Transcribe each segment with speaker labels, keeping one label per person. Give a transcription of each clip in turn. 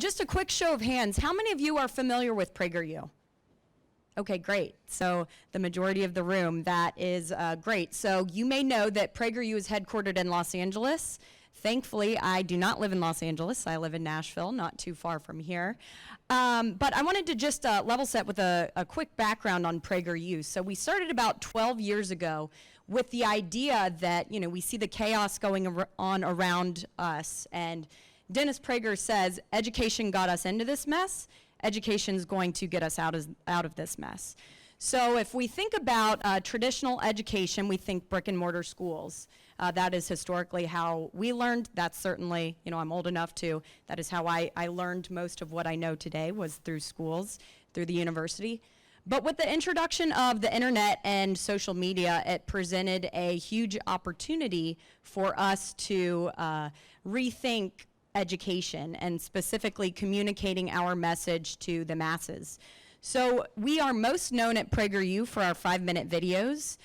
Speaker 1: Just a quick show of hands, how many of you are familiar with PragerU? Okay, great. So the majority of the room, that is great. So you may know that PragerU is headquartered in Los Angeles. Thankfully, I do not live in Los Angeles. I live in Nashville, not too far from here. But I wanted to just level set with a quick background on PragerU. So we started about 12 years ago with the idea that, we see the chaos going on around us, and Dennis Prager says, education got us into this mess. Education is going to get us out of this mess. So if we think about traditional education, we think brick and mortar schools. That is historically how we learned. That's certainly, I'm old enough to, that is how I learned most of what I know today was through schools, through the university. But with the introduction of the internet and social media, it presented a huge opportunity for us to rethink education and specifically communicating our message to the masses. So we are most known at PragerU for our 5-minute videos.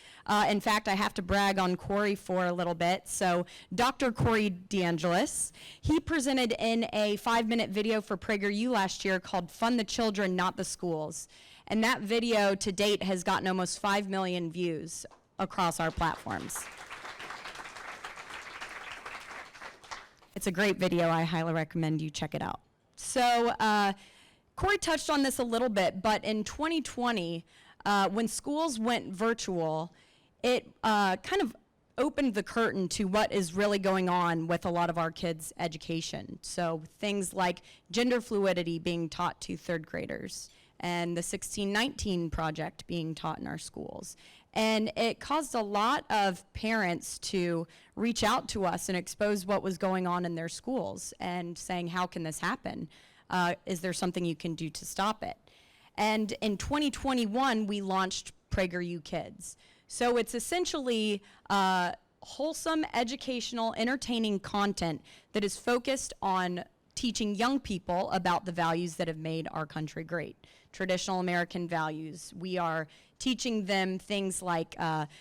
Speaker 1: In fact, I have to brag on Corey for a little bit. So Dr. Corey DeAngelis, he presented in a 5-minute video for PragerU last year called Fund the Children, Not the Schools. And that video to date has gotten almost 5 million views across our platforms. It's a great video. I highly recommend you check it out. So Corey touched on this a little bit, but in 2020, when schools went virtual, it kind of opened the curtain to what is really going on with a lot of our kids' education. So things like gender fluidity being taught to 3rd graders, and the 1619 project being taught in our schools. And it caused a lot of parents to reach out to us and expose what was going on in their schools and saying, how can this happen? Is there something you can do to stop it? And in 2021, we launched PragerU Kids. So it's essentially wholesome, educational, entertaining content that is focused on teaching young people about the values that have made our country great. Traditional American values. We are teaching them things like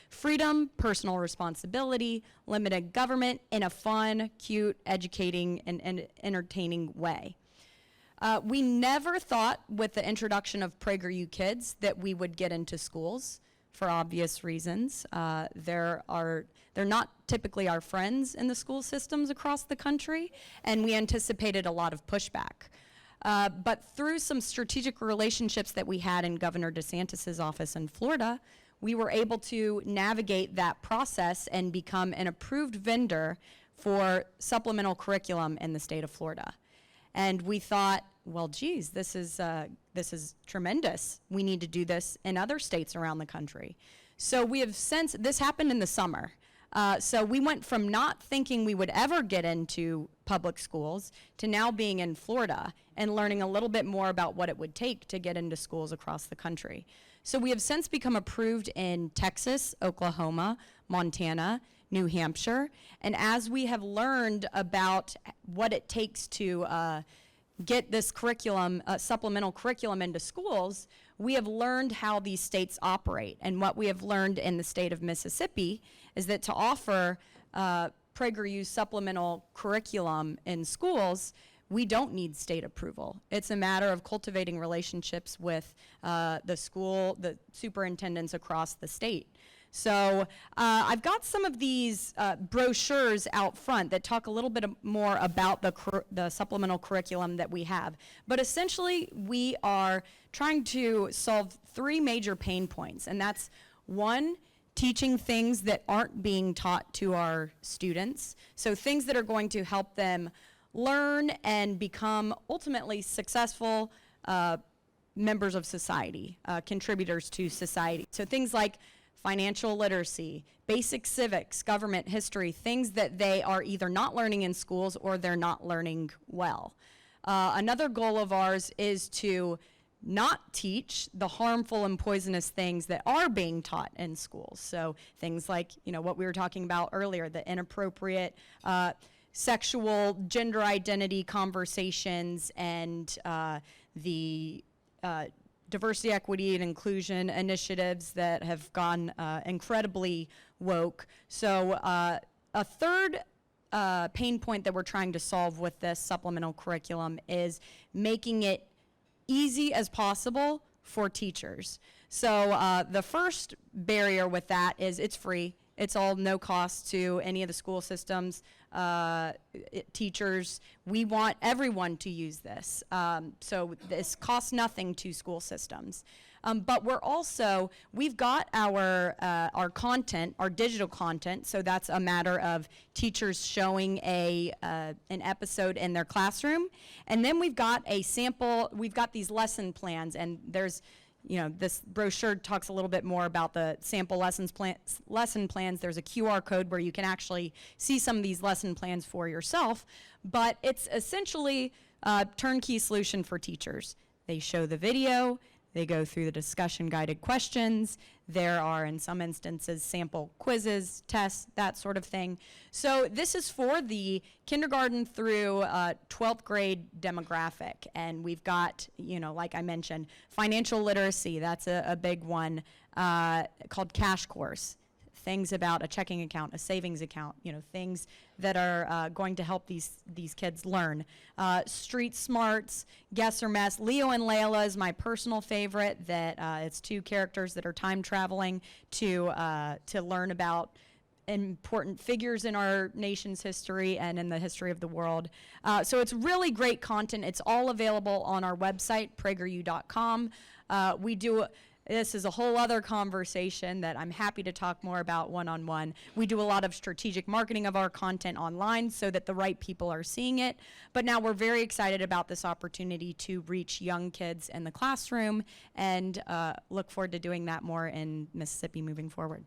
Speaker 1: freedom, personal responsibility, limited government in a fun, cute, educating, and entertaining way. We never thought with the introduction of PragerU Kids that we would get into schools for obvious reasons. They're not typically our friends in the school systems across the country, and we anticipated a lot of pushback. But through some strategic relationships that we had in Governor DeSantis's office in Florida, we were able to navigate that process and become an approved vendor for supplemental curriculum in the state of Florida. And we thought, well, geez, this is tremendous. We need to do this in other states around the country. So we have since, this happened in the summer. So we went from not thinking we would ever get into public schools to now being in Florida and learning a little bit more about what it would take to get into schools across the country. So we have since become approved in Texas, Oklahoma, Montana, New Hampshire, and as we have learned about what it takes to get this curriculum, supplemental curriculum into schools, we have learned how these states operate. And what we have learned in the state of Mississippi is that to offer PragerU supplemental curriculum in schools, we don't need state approval. It's a matter of cultivating relationships with the school, the superintendents across the state. So I've got some of these brochures out front that talk a little bit more about the supplemental curriculum that we have. But essentially, we are trying to solve 3 major pain points, and that's 1, teaching things that aren't being taught to our students. So things that are going to help them learn and become ultimately successful members of society, contributors to society. So things like financial literacy, basic civics, government history, things that they are either not learning in schools or they're not learning well. Another goal of ours is to not teach the harmful and poisonous things that are being taught in schools. So things like, what we were talking about earlier, the inappropriate sexual gender identity conversations and the diversity, equity, and inclusion initiatives that have gone incredibly woke. So a third pain point that we're trying to solve with this supplemental curriculum is making it easy as possible for teachers. So the first barrier with that is it's free. It's all no cost to any of the school systems, teachers. We want everyone to use this. So this costs nothing to school systems. But we've got our content, our digital content, so that's a matter of teachers showing an episode in their classroom. And then we've got a sample, we've got these lesson plans, and there's, this brochure talks a little bit more about the sample lesson plans. There's a QR code where you can actually see some of these lesson plans for yourself, but it's essentially a turnkey solution for teachers. They show the video, they go through the discussion guided questions. There are, in some instances, sample quizzes, tests, that sort of thing. So this is for the kindergarten through 12th grade demographic. And we've got, like I mentioned, financial literacy. That's a big one called Cash Course. Things about a checking account, a savings account, things that are going to help these kids learn. Street smarts, guess or mess. Leo and Layla is my personal favorite. That it's two characters that are time traveling to learn about important figures in our nation's history and in the history of the world. So it's really great content. It's all available on our website, PragerU.com. This is a whole other conversation that I'm happy to talk more about one-on-one. We do a lot of strategic marketing of our content online so that the right people are seeing it. But now we're very excited about this opportunity to reach young kids in the classroom and look forward to doing that more in Mississippi moving forward.